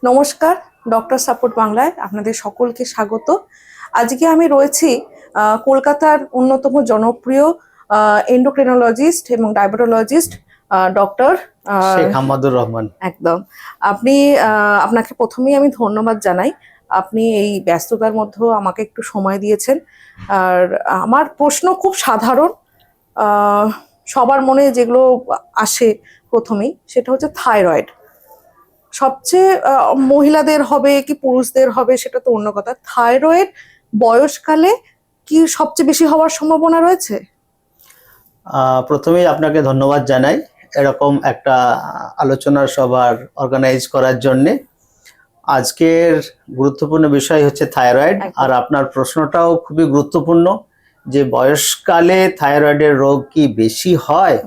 নমস্কার, doctor support বাংলায় আপনাদের সকলকে স্বাগত। আজকে আমি রয়েছি কলকাতার অন্যতম জনপ্রিয় এন্ডোক্রিনোলজিস্ট এবং ডায়াবেটোলজিস্ট ডক্টর শেখ হামাদুর রহমান। একদম। আপনাকে প্রথমেই আমি ধন্যবাদ জানাই। আপনি এই ব্যস্ততার মধ্যেও আমাকে একটু সময় দিয়েছেন। আর আমার প্রশ্ন খুব সাধারণ, সবার মনে যেগুলো আসে প্রথমেই, সেটা হচ্ছে থাইরয়েড। সবচেয়ে মহিলাদের হবে কি পুরুষদের হবে সেটা তো অন্য কথা, থাইরয়েড বয়সকালে কি সবচেয়ে বেশি হওয়ার সম্ভাবনা রয়েছে? প্রথমেই আপনাকে ধন্যবাদ জানাই এরকম একটা আলোচনা সভার অর্গানাইজ করার জন্যে। আজকের গুরুত্বপূর্ণ বিষয় হচ্ছে থাইরয়েড, আর আপনার প্রশ্নটাও খুবই গুরুত্বপূর্ণ যে বয়সকালে থাইরয়েডের রোগ কি বেশি হয়।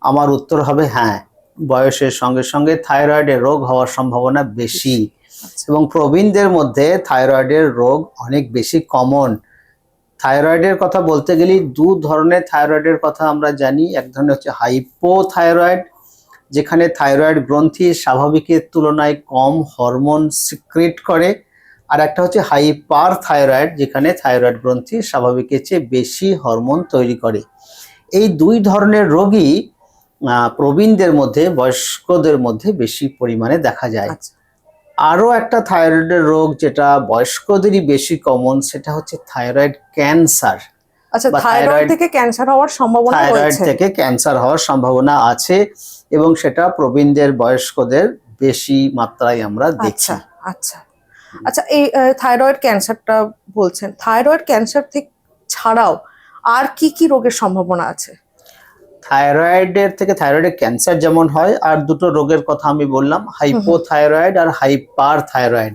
আমার উত্তর হবে হ্যাঁ, বয়সের সঙ্গে সঙ্গে থাইরয়েডের রোগ হওয়ার সম্ভাবনা বেশি, এবং প্রবীণদের মধ্যে থাইরয়েডের রোগ অনেক বেশি কমন। থাইরয়েডের কথা বলতে গেলে দু ধরনের থাইরয়েডের কথা আমরা জানি। এক ধরনের হচ্ছে হাইপোথাইরয়েড, যেখানে থাইরয়েড গ্রন্থি স্বাভাবিকের তুলনায় কম হরমোন সিক্রেট করে, আর একটা হচ্ছে হাইপার থাইরয়েড, যেখানে থাইরয়েড গ্রন্থি স্বাভাবিকের চেয়ে বেশি হরমোন তৈরি করে। এই দুই ধরনের রোগই প্রবীণদের মধ্যে, বয়স্কদের মধ্যে বেশি পরিমাণে দেখা যায়। আরও একটা থাইরয়েডের রোগ যেটা বয়স্কদেরই বেশি কমন, সেটা হচ্ছে থাইরয়েড ক্যান্সার। আচ্ছা, থাইরয়েড থেকে ক্যান্সার হওয়ার সম্ভাবনা রয়েছে? থাইরয়েড থেকে ক্যান্সার হওয়ার সম্ভাবনা আছে, এবং সেটা প্রবীণদের, বয়স্কদের বেশি মাত্রায় আমরা দেখছি। আচ্ছা আচ্ছা, এই থাইরয়েড ক্যান্সারটা বলছেন, থাইরয়েড ক্যান্সার থেকে ছাড়াও আর কি কি রোগের সম্ভাবনা আছে? থাইরয়েডের থেকে থাইরয়েডের ক্যান্সার যেমন হয়, আর দুটো রোগের কথা আমি বললাম, হাইপোথাইরয়েড আর হাইপার থাইরয়েড।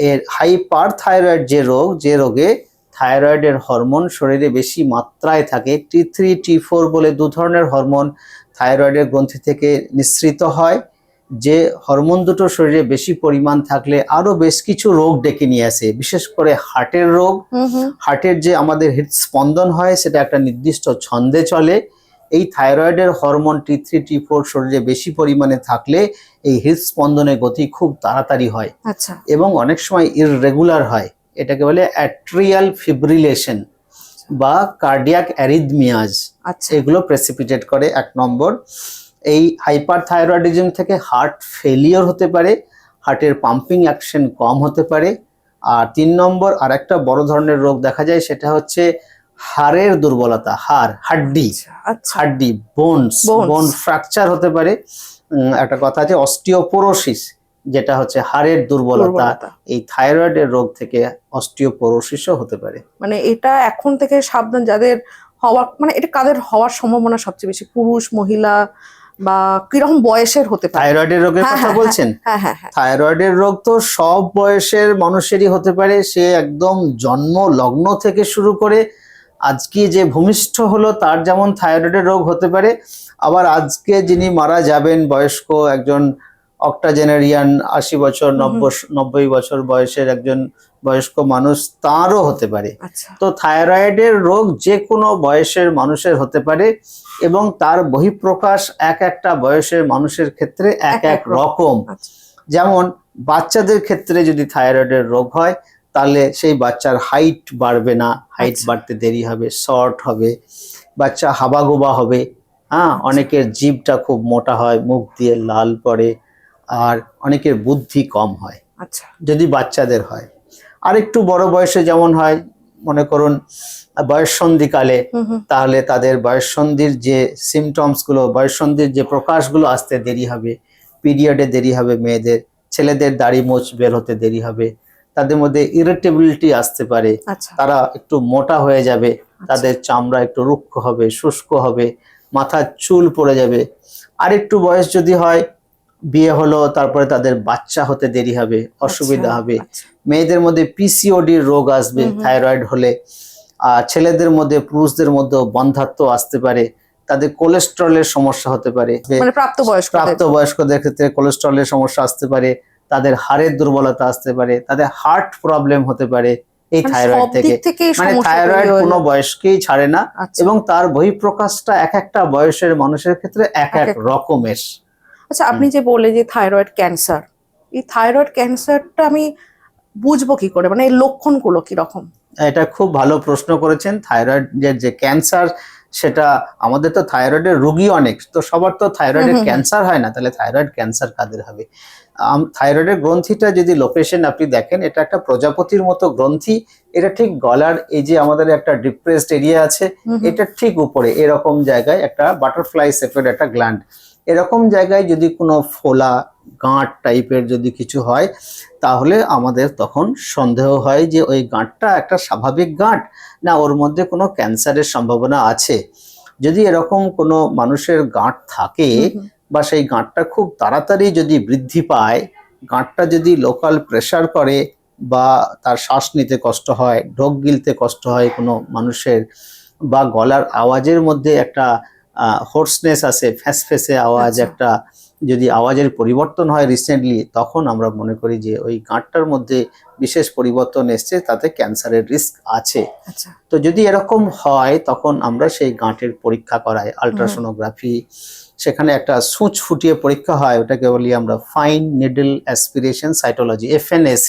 এর হাইপার থাইরয়েড যে রোগ, যে রোগে থাইরয়েডের হরমোন শরীরে বেশি মাত্রায় থাকে, T3 T4 বলে দু ধরনের হরমোন থাইরয়েডের গ্রন্থি থেকে নিঃসৃত হয়। যে হরমোন দুটো শরীরে বেশি পরিমাণ থাকলে আরো বেশ কিছু রোগ ডেকে নিয়ে আসে, বিশেষ করে হার্টের রোগ। হার্টের যে আমাদের হৃদস্পন্দন হয়, সেটা একটা নির্দিষ্ট ছন্দে চলে। এই থাইরয়েডের হরমোন T3 T4 শরীরে বেশি পরিমাণে থাকলে এই হৃদস্পন্দনের গতি খুব তাড়াতাড়ি হয়, এবং অনেক সময় ইররেগুলার হয়। এটাকে বলে অ্যাট্রিয়াল ফিব্রিলেশন বা কার্ডিয়াক অ্যারিথমিয়াজ। এগুলো প্রেসিপিটেট করে। এক নম্বর, এই হাইপার থাইরয়েডিজম থেকে হার্ট ফেলিওর হতে পারে, হার্টের পাম্পিং অ্যাকশন কম হতে পারে। আর 3 নম্বর আর একটা বড় ধরনের রোগ দেখা যায়, সেটা হচ্ছে হাড়ের দুর্বলতা, হাড্ডি, বোন ফ্র্যাকচার হতে পারে। একটা কথা আছে অস্টিওপোরোসিস, যেটা হচ্ছে হাড়ের দুর্বলতা। এই থাইরয়েডের রোগ থেকে অস্টিওপোরোসিসও হতে পারে। মানে এটা এখন থেকে সাবধান যাদের হওয়ার, মানে এটা কাদের হওয়ার সম্ভাবনা সবচেয়ে বেশি, পুরুষ, মহিলা, বা কিরকম বয়সের হতে পারে? থাইরয়েডের রোগের কথা বলছেন? হ্যাঁ। থাইরয়েডের রোগ তো সব বয়সের মানুষেরই হতে পারে। সে একদম জন্ম লগ্ন থেকে শুরু করে আজকে যে ভূমিষ্ঠ হলো তার যেমন থাইরয়েডের রোগ হতে পারে, আবার আজকে যিনি মারা যাবেন বয়স্ক একজন অক্টাজেনারিয়ান, 80 বছর 90 বছর বয়সের একজন বয়স্ক মানুষ, তারও হতে পারে। তো থাইরয়েডের রোগ যে কোনো বয়সের মানুষের হতে পারে, এবং তার বহিঃপ্রকাশ এক একটা বয়সের মানুষের ক্ষেত্রে এক এক রকম। যেমন বাচ্চাদের ক্ষেত্রে যদি থাইরয়েডের রোগ হয়, তাহলে সেই বাচ্চার হাইট বাড়বে না, হাইট বাড়তে দেরি হবে, শর্ট হবে, বাচ্চা হাবাগোবা হবে। অনেকের জিভটা খুব মোটা হয়, মুখ দিয়ে লাল পড়ে, আর অনেকের বুদ্ধি কম হয় যদি বাচ্চাদের হয়। আর একটু বড় বয়সে যেমন হয়, মনে করুন বয়ঃসন্ধিকালে, তাহলে তাদের বয়ঃসন্ধির যে সিমটমস গুলো, বয়ঃসন্ধির যে প্রকাশগুলো আসতে দেরি হবে, পিরিয়ডে দেরি হবে মেয়েদের, ছেলেদের দাড়ি মোচ বের হতে দেরি হবে, তাদের মধ্যে ইরিটেবিলিটি আসতে পারে, তারা একটু মোটা হয়ে যাবে, তাদের চামড়া একটু রুক্ষ হবে, শুষ্ক হবে, মাথার চুল পড়ে যাবে। আর একটু বয়স যদি হয়, বিয়ে হলো, তারপরে তাদের বাচ্চা হতে দেরি হবে, অসুবিধা হবে। মেয়েদের মধ্যে পিসিওডির রোগ আসবে থাইরয়েড হলে। আর ছেলেদের মধ্যে, পুরুষদের মধ্যে বন্ধ্যাত্ব আসতে পারে, তাদের কোলেস্টেরলের সমস্যা হতে পারে, প্রাপ্তবয়স্কদের ক্ষেত্রে কোলেস্টেরলের সমস্যা আসতে পারে, তাদের হাড়ের দুর্বলতা আসতে পারে, তাদের হার্ট প্রবলেম হতে পারে এই থাইরয়েড থেকে। মানে থাইরয়েড কোনো বয়সকেই ছাড়ে না, এবং তার বহিঃপ্রকাশটা এক একটা বয়সের মানুষের ক্ষেত্রে এক এক রকমের। আচ্ছা, আপনি যে বললেন যে থাইরয়েড ক্যান্সার, এই থাইরয়েড ক্যান্সারটা আমি বুঝবো কি করে, মানে এর লক্ষণগুলো কিরকম? এটা খুব ভালো প্রশ্ন করেছেন। থাইরয়েডের যে ক্যান্সার, সেটা আমাদের তো থাইরয়েডের রোগী অনেক, তো সবার তো থাইরয়েডের ক্যান্সার হয় না, তাহলে থাইরয়েড ক্যান্সার কাদের হবে? থাইরয়েডের গ্রন্থিটা যদি লোকেশন আপনি দেখেন, এটা একটা প্রজাপতির মতো গ্রন্থি। এটা ঠিক গলার এই যে আমাদের একটা ডিপ্রেসড এরিয়া আছে, এটা ঠিক উপরে এরকম জায়গায় একটা বাটারফ্লাই শেপের একটা গ্ল্যান্ড, এরকম জায়গায় যদি কোনো ফোলা গাঁট টাইপের যদি কিছু হয়, তাহলে আমাদের তখন সন্দেহ হয় যে ওই গাঁটটা একটা স্বাভাবিক গাঁট, না ওর মধ্যে কোনো ক্যান্সারের সম্ভাবনা আছে। যদি এরকম কোনো মানুষের গাঁট থাকে বা সেই গাঁটটা খুব তাড়াতাড়ি যদি বৃদ্ধি পায়, গাঁটটা যদি লোকাল প্রেসার করে বা তার শ্বাস নিতে কষ্ট হয়, ঢোক গিলতে কষ্ট হয় কোনো মানুষের, বা গলার আওয়াজের মধ্যে একটা হোর্সনেস আছে, ফ্যাসফেসে আওয়াজ, একটা যদি আওয়াজের পরিবর্তন হয় রিসেন্টলি, তখন আমরা মনে করি যে ওই গাঁটটার মধ্যে বিশেষ পরিবর্তন এসছে, তাতে ক্যান্সারের রিস্ক আছে। তো যদি এরকম হয়, তখন আমরা সেই গাঁটের পরীক্ষা করাই, আল্ট্রাসোনোগ্রাফি, সেখানে একটা সূচ ফুটিয়ে পরীক্ষা হয়, ওটাকে বলি আমরা fine needle aspiration cytology, FNAC।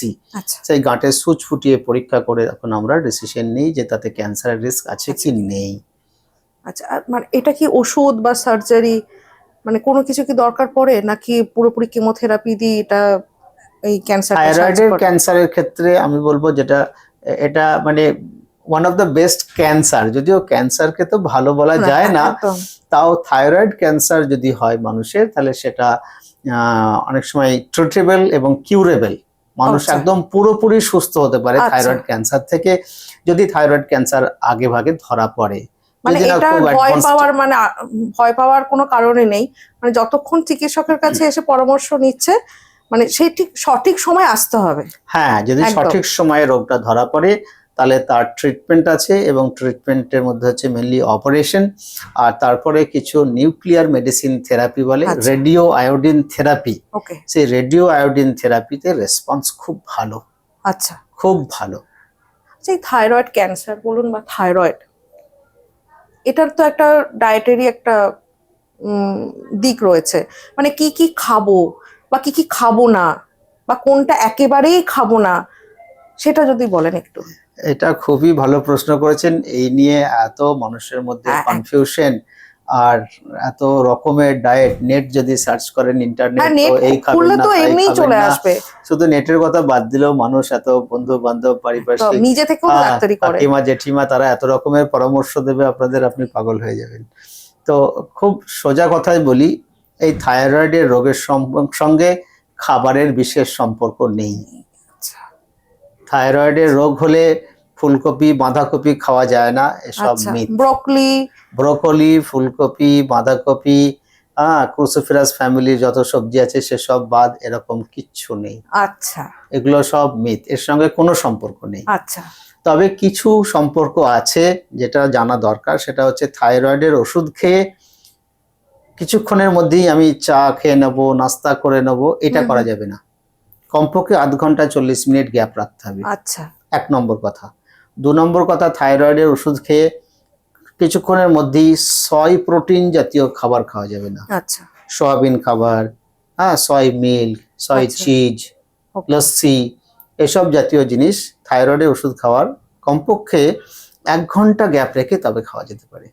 সেই গাঁটের সূচ ফুটিয়ে পরীক্ষা করে তখন আমরা ডিসিশন নিই যে তাতে ক্যান্সারের রিস্ক আছে কি নেই। আচ্ছা, মানে এটা কি ওষুধ বা সার্জারি, মানে কোনো কিছু কি দরকার পড়ে, নাকি পুরোপুরি কেমোথেরাপি দিয়ে এটা এই ক্যান্সার? থাইরয়েডের ক্যান্সারের ক্ষেত্রে আমি বলবো যেটা, এটা মানে one of the best cancer, যদিও ক্যান্সারকে তো ভালো বলা যায় না, তাও থাইরয়েড ক্যান্সার যদি হয় মানুষের, তাহলে সেটা অনেক সময় ট্রিটেবল এবং কিউরেবল। মানুষ একদম পুরোপুরি সুস্থ হতে পারে থাইরয়েড ক্যান্সার থেকে, যদি থাইরয়েড ক্যান্সার আগে ভাগে ধরা পড়ে। মানে এটা ভয় পাওয়ার কোনো কারণে নেই, মানে যতক্ষণ চিকিৎসকের কাছে এসে পরামর্শ নিচ্ছে, মানে সেই ঠিক সঠিক সময় আসতে হবে। হ্যাঁ, যদি সঠিক সময়ে রোগটা ধরা পড়ে, তাহলে তার ট্রিটমেন্ট আছে, এবং ট্রিটমেন্টের মধ্যে হচ্ছে মেনলি অপারেশন, আর তারপরে কিছু নিউক্লিয়ার মেডিসিন থেরাপি বলে, রেডিও আয়োডিন থেরাপি। সেই রেডিও আয়োডিন থেরাপিতে রেসপন্স খুব ভালো। আচ্ছা, খুব ভালো। সেই থাইরয়েড ক্যান্সার বলুন বা থাইরয়েড, এটার তো একটা ডায়েটারি একটা দিক রয়েছে, মানে কি কি খাবো বা কি কি খাবো না, বা কোনটা একেবারেই খাবো না, সেটা যদি বলেন একটু। এটা খুবই ভালো প্রশ্ন করেছেন। এই নিয়ে এত মানুষের মধ্যে কনফিউশন, আর এত রকমের ডায়েট, নেট যদি সার্চ করেন ইন্টারনেট, তো এই খাবেন না তাই খাবেন না, শুধু নেটের কথা বাদ দিলেও মানুষ এত বন্ধু বান্ধব পারিপার্শ্বিক নিজে থেকেও ডাক্তারি করে, কাকিমা জেঠিমা, তারা এত রকমের পরামর্শ দেবে আপনাদের, আপনি পাগল হয়ে যাবেন। তো খুব সোজা কথাই বলি, এই থাইরয়েডের রোগের সঙ্গে খাবারের বিশেষ সম্পর্ক নেই। থাইরয়েডের রোগ হলে ফুলকপি বাঁধাকপি খাওয়া যায় না, এসব মিথ। ব্রোকলি, ফুলকপি, বাঁধাকপি, ক্রুসিফেরাস ফ্যামিলির যত সবজি আছে সেসব বাদ, এরকম কিচ্ছু নেই। আচ্ছা, এগুলো সব মিথ, এর সঙ্গে কোনো সম্পর্ক নেই। আচ্ছা, তবে কিছু সম্পর্ক আছে যেটা জানা দরকার, সেটা হচ্ছে থাইরয়েডের ওষুধ খেয়ে কিছুক্ষণের মধ্যেই আমি চা খেয়ে নেবো, নাস্তা করে নেবো, এটা করা যাবে না। কমপক্ষে আধ ঘন্টা 40 মিনিট গ্যাপ রাখতে হবে। আচ্ছা, 1 নম্বর কথা। 2 নম্বর কথা, থাইরয়েডের ওষুধ খেয়ে কিছুক্ষণের মধ্যেই সয় প্রোটিন জাতীয় খাবার খাওয়া যাবে না। আচ্ছা, সয়াবিন খাবার, সয় মিল্ক, সয় চিজ, লস্যি, এসব জাতীয় জিনিস থাইরয়েডের ওষুধ খাওয়ার কমপক্ষে 1 ঘন্টা গ্যাপ রেখে তবে খাওয়া যেতে পারে।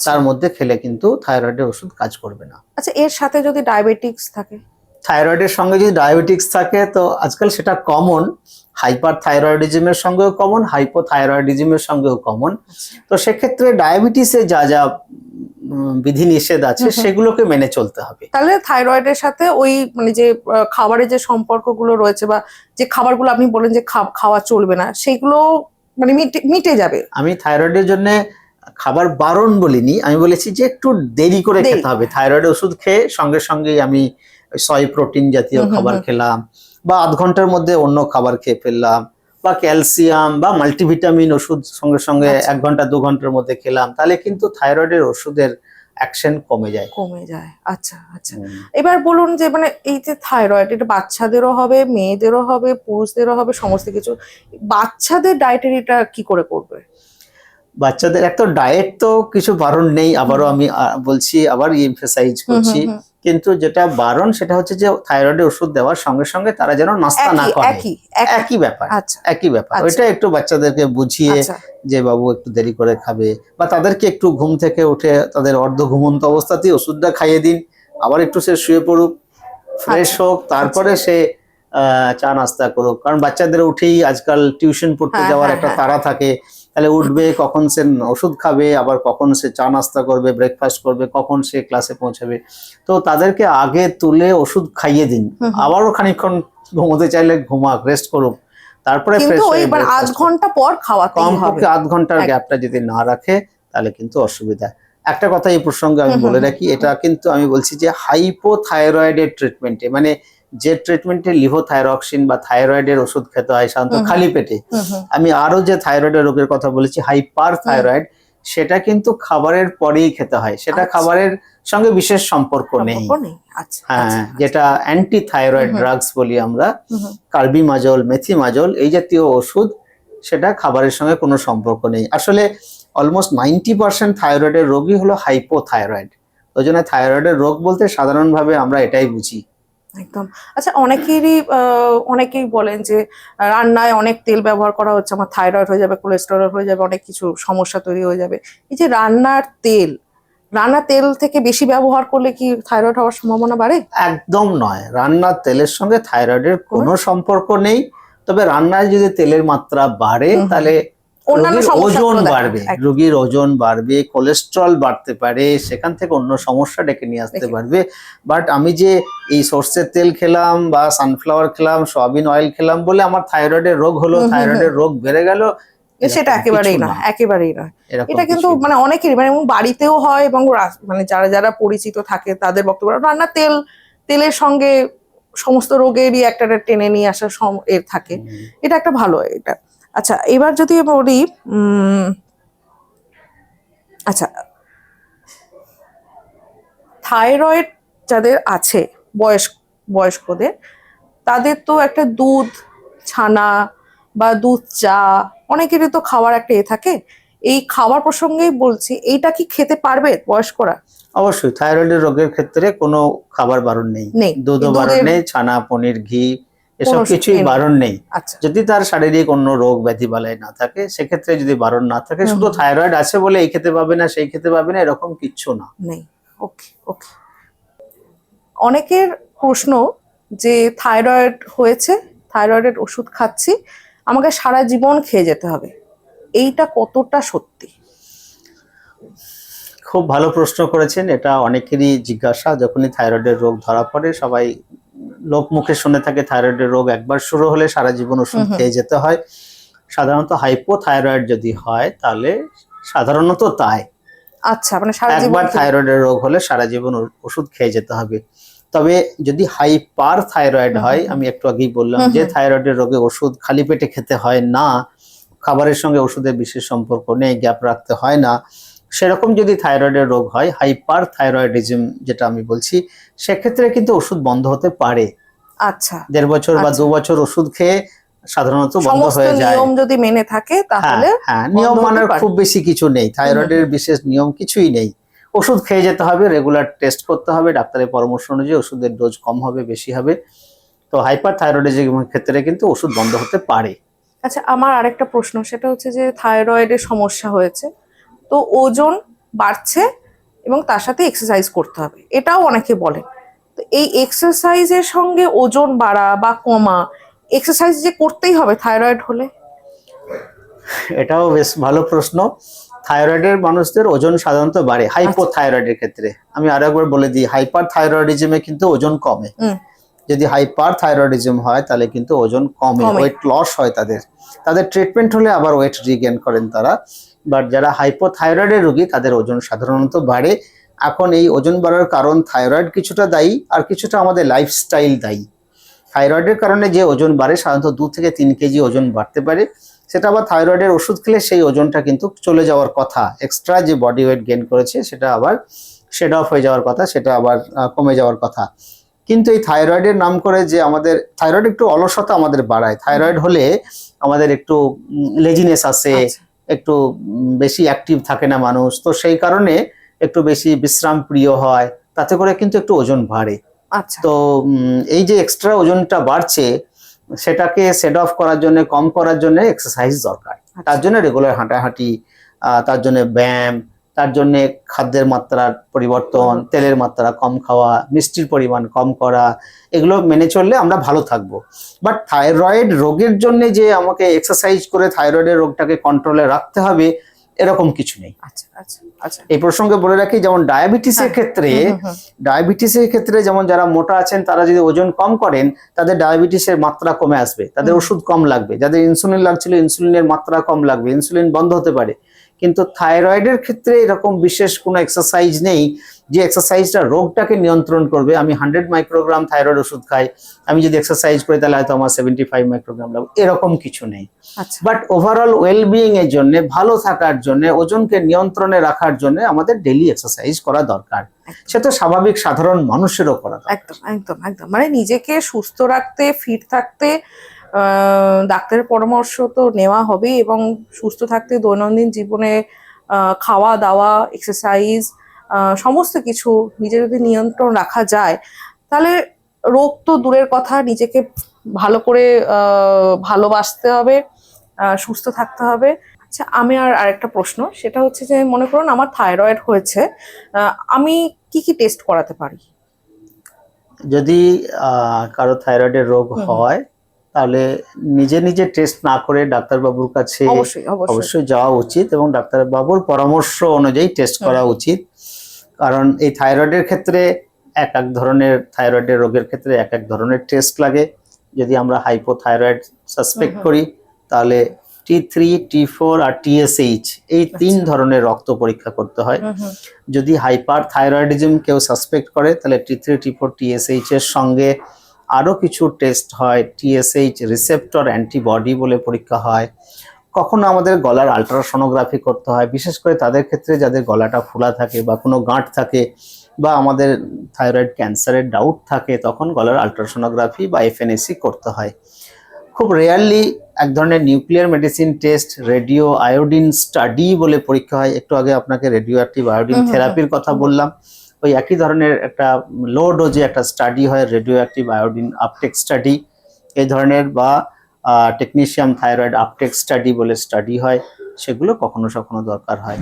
তার মধ্যে খেলে কিন্তু থাইরয়েডের ওষুধ কাজ করবে না। আচ্ছা, এর সাথে যদি ডায়াবেটিক্স থাকে? থাইরয়েডের সঙ্গে যদি ডায়াবেটিক্স থাকে, তো আজকাল সেটা কমন, হাইপার থাইরয়েডিজমের সঙ্গেও কমন, হাইপোথাইরয়েডিজমের সঙ্গেও কমন। তো সেক্ষেত্রে ডায়াবেটিসে যা যা বিধিনিষেধ আছে সেগুলোকে মেনে চলতে হবে। তাহলে থাইরয়েডের সাথে ওই মানে যে খাবারের যে সম্পর্কগুলো রয়েছে, বা যে খাবারগুলো আপনি বলেন যে খাওয়া চলবে না, সেগুলো মানে মিটে যাবে। আমি থাইরয়েডের জন্য খাবার বারণ বলিনি, আমি বলেছি যে একটু দেরি করে খেতে হবে। থাইরয়েড ওষুধ খেয়ে সঙ্গে সঙ্গেই আমি সয় প্রোটিন জাতীয় খাবার খেলাম, বা আধ ঘন্টার মধ্যে অন্য খাবার খেয়ে ফেললাম, বা ক্যালসিয়াম বা মাল্টিভিটামিন ওষুধ সঙ্গে সঙ্গে 1 ঘন্টা 2 ঘন্টার মধ্যে খেলাম, তাহলে কিন্তু থাইরয়েডের ওষুধের অ্যাকশন কমে যায়। আচ্ছা, আচ্ছা। এবার বলুন যে মানে এই যে থাইরয়েড, এটা বাচ্চাদেরও হবে, মেয়েদেরও হবে, পুরুষদেরও হবে, সমস্ত কিছু। বাচ্চাদের ডায়েটারিটা কি করে করবে? বাচ্চাদের একটা ডায়েট তো কিছু বারণ নেই, আবারও আমি বলছি, আবার এমফাসাইজ করছি, কিন্তু যেটা বারণ সেটা হচ্ছে যে থাইরয়েডের ওষুধ দেওয়ার সঙ্গে সঙ্গে তারা যেন নাস্তা না করে। একই ব্যাপার, আচ্ছা একই ব্যাপার। ওইটা একটু বাচ্চাদেরকে বুঝিয়ে আচ্ছা যে বাবু একটু দেরি করে খাবে, বা তাদেরকে একটু ঘুম থেকে উঠে তাদের অর্ধ ঘুমন্ত অবস্থাতেই ওষুধটা খাইয়ে দিন, আবার একটু সে শুয়ে পড়ুক, ফ্রেশ আচ্ছা, হোক, তারপরে সে চা নাস্তা করুক। কারণ বাচ্চাদের উঠেই আজকাল টিউশন পড়তে হ্যাঁ, যাওয়ার হ্যাঁ, একটা হ্যাঁ। তাড়া থাকে, তাহলে উঠবে কখন, সে ওষুধ খাবে, আবার কখন সে চা নাস্তা করবে, ব্রেকফাস্ট করবে, কখন সে ক্লাসে পৌঁছাবে। তো তাদেরকে আগে তুলে ওষুধ খাইয়ে দিন, আবারও খানিকক্ষণ ঘুমোতে চাইলে ঘুমাক, রেস্ট করুক, তারপরে কিন্তু ওই মানে আধ ঘন্টা পর খাওয়াতেই হবে, কমপক্ষে আধ ঘন্টার গ্যাপটা যদি না রাখে তাহলে কিন্তু অসুবিধা। একটা কথা এই প্রসঙ্গে আমি বলে রাখি, এটা কিন্তু আমি বলছি যে হাইপোথাইরয়েডের ট্রিটমেন্টে, মানে যে ট্রিটমেন্টে লিভোথাইরক্সিন বা থাইরয়েডের ওষুধ খেতে হয় সাধারণত খালি পেটে, আমি আরো যে থাইরয়েডের রোগের কথা বলেছি হাইপার থাইরয়েড, সেটা কিন্তু খাবারের পরেই খেতে হয়, সেটা খাবারের সঙ্গে বিশেষ সম্পর্ক নেই। হ্যাঁ, যেটা অ্যান্টি থাইরয়েড ড্রাগস বলি আমরা, কার্বিমাজল, মেথিমাজল, এই জাতীয় ওষুধ, সেটা খাবারের সঙ্গে কোনো সম্পর্ক নেই। আসলে অলমোস্ট 90% থাইরয়েডের রোগই হলো হাইপোথাইরয়েড। ওই জন্য থাইরয়েডের রোগ বলতে সাধারণভাবে আমরা এটাই বুঝি। একদম। আচ্ছা, অনেকেই বলেন যে রান্নায় অনেক তেল ব্যবহার করা হচ্ছে, আমার থাইরয়েড হয়ে যাবে, কোলেস্টেরল হয়ে যাবে, অনেক কিছু সমস্যা তৈরি হয়ে যাবে। এই যে রান্নার তেল থেকে বেশি ব্যবহার করলে কি থাইরয়েড হওয়ার সম্ভাবনা বাড়ে? একদম নয়, রান্নার তেলের সঙ্গে থাইরয়েডের কোনো সম্পর্ক নেই। তবে রান্নায় যদি তেলের মাত্রা বাড়ে তাহলে রোগীর ওজন বাড়বে, কোলেস্ট্রল বাড়তে পারে, সেখান থেকে অন্য সমস্যা ডেকে নিয়ে আসতে পারবে। বাট আমি যে এই সর্ষের তেল খেলাম বা সানফ্লাওয়ার খেলাম, সয়াবিন অয়েল খেলাম বলে আমার থাইরয়েডের রোগ হলো, থাইরয়েডের রোগ বেড়ে গেল, সেটা একেবারেই নয়। এটা কিন্তু মানে অনেকেরই, মানে বাড়িতেও হয়, এবং মানে যারা পরিচিত থাকে তাদের বক্তব্য, রান্নার তেলের সঙ্গে সমস্ত রোগেরই একটা টেনে নিয়ে আসা এর থাকে। এটা একটা ভালো এটা। আচ্ছা, এবার যদি বলি আচ্ছা, থাইরয়েড যাদের আছে বয়স্কদের, তাদের তো একটা দুধ ছানা বা দুধ চা অনেকেরই তো খাওয়ার একটা থাকে। এই খাবার প্রসঙ্গেই বলছি, এইটা কি খেতে পারবে বয়স্করা? অবশ্যই, থাইরয়েডের রোগের ক্ষেত্রে কোনো খাবার বারণ নেই, দুধও বারণ নেই, ছানা, পনির, ঘি, এসব কিছুই বারণ নেই। যদি তার শারীরিক অন্য রোগ ব্যাধি বালাই না থাকে, সেক্ষেত্রে যদি বারণ না থাকে, শুধু থাইরয়েড আছে বলে এই খেতে পাবে না, সেই খেতে পাবে না, এরকম কিচ্ছু না। ওকে। অনেকের প্রশ্ন যে থাইরয়েড হয়েছে, থাইরয়েডের ওষুধ খাচ্ছি, আমাকে সারা জীবন খেয়ে যেতে হবে, এইটা কতটা সত্যি? খুব ভালো প্রশ্ন করেছেন। এটা অনেকেরই জিজ্ঞাসা। যখনই থাইরয়েডের রোগ ধরা পড়ে, সবাই লোক মুখে শুনে থাকে থাইরয়েডের রোগ একবার শুরু হলে সারা জীবন ওষুধ খেয়ে যেতে হয়। সাধারণত হাইপোথাইরয়েড যদি হয় তাহলে সাধারণত তাই। আচ্ছা, মানে সারা জীবন একবার থাইরয়েডের রোগ হলে সারা জীবন ওষুধ খেয়ে যেতে হবে। তবে যদি হাইপার থাইরয়েড হয়, আমি একটু আগেই বললাম যে থাইরয়েডের রোগে ওষুধ খালি পেটে খেতে হয় না, খাবারের সঙ্গে ওষুধের বিশেষ সম্পর্ক নেই, গ্যাপ রাখতে হয় না, সেরকম যদি থাইরয়েডের রোগ হয়, হাইপার থাইরয়েডিজম যেটা আমি বলছি, সেক্ষেত্রে কিন্তু ওষুধ বন্ধ হতে পারে। আচ্ছা, 1.5 বছর বা 2 বছর ওষুধ খেয়ে সাধারণত বন্ধ হয়ে যায়। নিয়ম যদি মেনে থাকে তাহলে হ্যাঁ, নিয়ম মানার খুব বেশি কিছু নেই, থাইরয়েডের বিশেষ নিয়ম কিছুই নেই। ওষুধ খেয়ে যেতে হবে, রেগুলার টেস্ট করতে হবে, ডাক্তারের পরামর্শ অনুযায়ী ওষুধের ডোজ কম হবে বেশি হবে। তো হাইপার থাইরয়েডিজমের ক্ষেত্রে কিন্তু ওষুধ বন্ধ হতে পারে। আচ্ছা, আমার আরেকটা প্রশ্ন, সেটা হচ্ছে যে থাইরয়েডের সমস্যা হয়েছে, তো ওজন বাড়ছে এবং তার সাথে এক্সারসাইজ করতে হবে, এটাও অনেকে বলেন। তো এই এক্সারসাইজের সঙ্গে ওজন বাড়া বা কমা, এক্সারসাইজ যে করতেই হবে থাইরয়েড হলে? এটাও বেশ ভালো প্রশ্ন। থাইরয়েডের মানুষদের ওজন সাধারণত বাড়ে হাইপোথাইরয়েডের ক্ষেত্রে। আমি আরো একবার বলে দিই, হাইপার থাইরয়েডিজমে কিন্তু ওজন কমে। যদি হাইপার থাইরয়েডিজম হয় তাহলে কিন্তু ওজন কমে, ওয়েট লস হয় তাদের ট্রিটমেন্ট হলে আবার ওয়েট রিগেইন করেন তারা। বাট যারা হাইপোথাইরয়েডের রোগী তাদের ওজন সাধারণত বাড়ে। এখন এই ওজন বাড়ার কারণ থাইরয়েড কিছুটা দায়ী, আর কিছুটা আমাদের লাইফস্টাইল দায়ী। থাইরয়েডের কারণে যে ওজন বাড়ে, সাধারণত 2 থেকে 3 কেজি ওজন বাড়তে পারে, সেটা আবার থাইরয়েডের ওষুধ খেলে সেই ওজনটা কিন্তু চলে যাওয়ার কথা, এক্সট্রা যে বডি ওয়েট গেইন করেছে সেটা আবার শেড অফ হয়ে যাওয়ার কথা, সেটা আবার কমে যাওয়ার কথা। কিন্তু এই থাইরয়েডের নাম করে যে আমাদের থাইরয়েড একটু অলসতা আমাদের বাড়ায়, থাইরয়েড হলে আমাদের একটু লেজিনেস আসে, একটু বেশি অ্যাক্টিভ থাকে না মানুষ, তো সেই কারণে একটু বেশি বিশ্রাম প্রিয় হয়, তাতে করে কিন্তু একটু ওজন বাড়ে। আচ্ছা। তো এই যে এক্সট্রা ওজনটা বাড়ছে সেটাকে সেট অফ করার জন্য, কম করার জন্য এক্সারসাইজ দরকার। তার জন্য রেগুলার হাঁটাহাঁটি, তার জন্য ব্যায়াম, তার জন্য খাদ্যের মাত্রার পরিবর্তন, তেলের মাত্রা কম খাওয়া, মিষ্টির পরিমাণ কম করা, এগুলো মেনে চললে আমরা ভালো থাকবো। বাট থাইরয়েড রোগের জন্য যে আমাকে এক্সারসাইজ করে থাইরয়েডের রোগটাকে কন্ট্রোলে রাখতে হবে এরকম কিছু নেই। আচ্ছা আচ্ছা আচ্ছা। এই প্রসঙ্গে বলে রাখি, যেমন ডায়াবেটিসের ক্ষেত্রে যেমন যারা মোটা আছেন তারা যদি ওজন কম করেন তাদের ডায়াবেটিসের মাত্রা কমে আসবে, তাদের ওষুধ কম লাগবে। যাদের ইনসুলিন লাগছিল ইনসুলিনের মাত্রা কম লাগবে, ইনসুলিন বন্ধ হতে পারে। কিন্তু থাইরয়েডের ক্ষেত্রে এরকম বিশেষ কোনো এক্সারসাইজ নেই যে এক্সারসাইজটা রোগটাকে নিয়ন্ত্রণ করবে। আমি 100 মাইক্রোগ্রাম থাইরয়েড ওষুধ খাই, আমি যদি এক্সারসাইজ করি তাহলে হয়তো আমার 75 মাইক্রোগ্রাম লাগবে, এরকম কিছু নেই। বাট ওভারঅল ওয়েলবিইং এর জন্য, ভালো থাকার জন্য, ওজনকে নিয়ন্ত্রণে রাখার জন্য আমাদের ডেইলি এক্সারসাইজ করা দরকার। সেটা স্বাভাবিক সাধারণ মানুষেরও করা দরকার। একদম একদম একদম, মানে নিজেকে সুস্থ রাখতে, ফিট থাকতে ডাক্তারের পরামর্শ তো নেওয়া হবেই, এবং সুস্থ থাকতে দৈনন্দিন জীবনে খাওয়া দাওয়া, এক্সারসাইজ, সমস্ত কিছু নিজে যদি নিয়ন্ত্রণ রাখা যায় তাহলে রোগ তো দূরের কথা, নিজেকে ভালো করে ভালোবাসতে হবে, সুস্থ থাকতে হবে। আচ্ছা, আমি আরেকটা প্রশ্ন, সেটা হচ্ছে যে মনে করুন আমার থাইরয়েড হয়েছে, আমি কি কি টেস্ট করাতে পারি? যদি কারো থাইরয়েডের রোগ হয় তাহলে নিজে নিজে টেস্ট না করে ডাক্তারবাবুর কাছে অবশ্যই যাওয়া উচিত, এবং ডাক্তারবাবুর পরামর্শ অনুযায়ী টেস্ট করা উচিত। কারণ এই থাইরয়েডের ক্ষেত্রে এক এক ধরনের, থাইরয়েডের রোগের ক্ষেত্রে এক এক ধরনের টেস্ট লাগে। যদি আমরা হাইপোথাইরয়েড সাসপেক্ট করি তাহলে T3, T4 আর TSH এই 3 ধরনের রক্ত পরীক্ষা করতে হয়। যদি হাইপার থাইরয়েডিজম কেউ সাসপেক্ট করে তাহলে T3, T4, TSH এর সঙ্গে আরো কিছু টেস্ট হয়। TSH রিসেপ্টর অ্যান্টিবডি বলে পরীক্ষা হয়। কখনো আমাদের গলার আলট্রাসোনোগ্রাফি করতে হয়, বিশেষ করে তাদের ক্ষেত্রে যাদের গলাটা ফোলা থাকে বা কোনো গাঁট থাকে বা আমাদের থাইরয়েড ক্যান্সারের ডাউট থাকে, তখন গলার আলট্রাসোনোগ্রাফি বা FNAC করতে হয়। খুব রেয়ারলি এক ধরনের nuclear medicine test, radio iodine study বলে পরীক্ষা হয়। একটু আগে আপনাকে রেডিও অ্যাক্টিভ আয়োডিন থেরাপির কথা বললাম, ওই একই ধরনের একটা লো ডোজে একটা স্টাডি হয়, radio active iodine uptake study এই ধরনের, বা টেকনিশিয়াম থাইরয়েড আপটেক স্টাডি বলে স্টাডি হয়, সেগুলো কখনো কখনো দরকার হয়।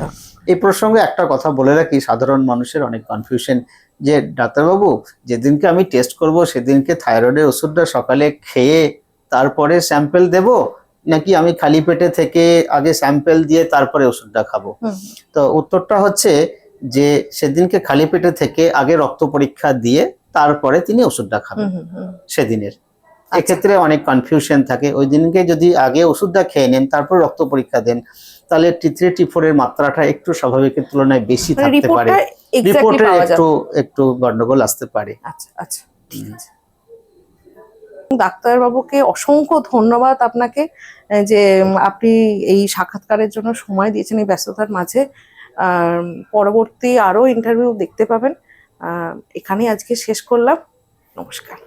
এই প্রসঙ্গে একটা কথা বলে রাখি, সাধারণ মানুষের অনেক কনফিউশন যে ডাক্তারবাবু যেদিনকে আমি টেস্ট করব সেদিনকে থাইরয়েডের ওষুধটা সকালে খেয়ে তারপরে স্যাম্পেল দেব, নাকি আমি খালি পেটে থেকে আগে স্যাম্পেল দিয়ে তারপরে ওষুধটা খাবো? তো উত্তরটা হচ্ছে যে সেদিনকে খালি পেটে থেকে আগে রক্ত পরীক্ষা দিয়ে তারপরে তিনি ওষুধটা খাবেন সেদিনের। এক্ষেত্রে অনেক কনফিউশন থাকে। ওই দিনকে যদি আগে ওষুধটা খেয়ে নেন তারপর রক্ত পরীক্ষা দেন তাহলে T3, T4 এর মাত্রাটা একটু স্বাভাবিকের তুলনায় বেশি থাকতে পারে, রিপোর্টে একটু গন্ডগোল আসতে পারে। আচ্ছা আচ্ছা, ঠিক আছে। ডাক্তারবাবুকে অসংখ্য ধন্যবাদ আপনাকে যে আপনি এই সাক্ষাৎকারের জন্য সময় দিয়েছেন এই ব্যস্ততার মাঝে। পরবর্তী আরো ইন্টারভিউ দেখতে পাবেন। এখানেই আজকে শেষ করলাম। নমস্কার।